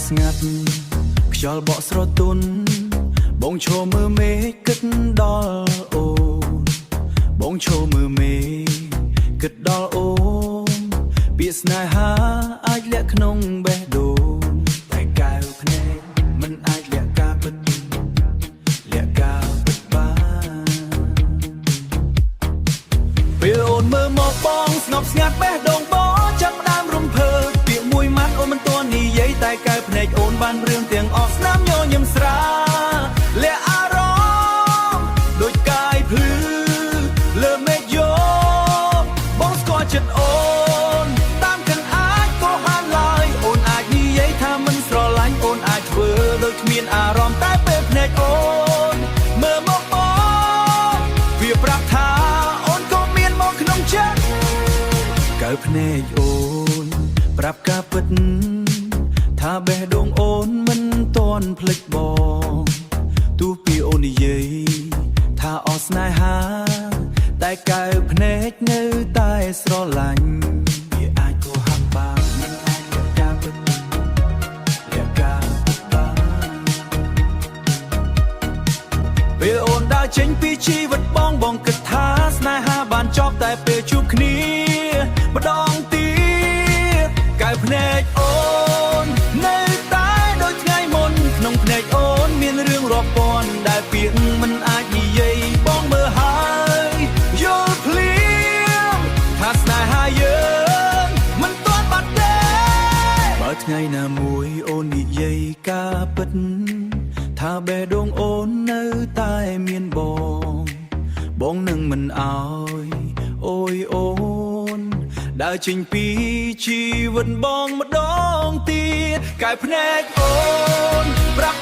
ស្ងាត់ខ្យល់បក់ស្រទន់បងឈរមើលមេឃគិតដល់អូនបងឈរមើលមេឃគិតដល់អូនពាក្យស្នេហាអាចលាក់ក្នុងបេះដូងតែកែវភ្នែកមិនអាចលាក់ការពិតលាក់ការពិតបានពេលអូនមើលមកបងស្ងប់ស្ងាត់បេះដូងបងចាប់ផ្ដើមរំភើបពាក្យមួយម៉ាត់អូនមិនទាន់និយាយតែកែវភ្នែកអូនបានរឿងទាំងអស់ស្នាមញញឹមស្រាលាក់អារម្មណ៍ដូចកាយភ្លឺលើមេឃយោបងស្គាល់ចិត្តអូនតាមកិនអាចក៏ហានឡើយអូនអាចនិយាយថាមិនស្រឡាញ់អូនអាចធ្វើដូចគ្មានអារម្មណ៍តែពេលភ្នែកអូនមើលមកបងវាប្រាប់ថាអូនក៏មានមកក្នុងចិត្តកែវភ្នែកអូនប្រាប់ការពិតថាបេះដូងអូនមិនទាន់ភ្លេចបងទោះពីអូននិយាយថាអស់ស្នេហាតែកែវភ្នែកនៅតែស្រឡាញ់វាអាចក៏ហាក់បានមិនអាចលាក់ការពិតលាក់ការពិតបានពេលអូនដើរចេញពីជីវិតបងបងគិតថាស្នេហាបានចប់តែពេលជួបគ្នាម្ដងទៀតកែវភ្នែកអូននៅតែដូចថ្ងៃមុនក្នុងភ្នែកអូនមានរឿងរាប់ពាន់ដែលពាក្យមិនអាចនិយាយបងមើលហើយយល់ភ្លាមថាស្នេហាយើងមិនទាន់បាត់ទេបើថ្ងៃណាមួយអូននិយាយការពិតថាបេះដូងអូននៅតែមានបងនឹងមិនអោយអូយអូនដើរចេញពីជីវិតបងម្ដងទៀតកែវភ្នែកអូនប្រាប់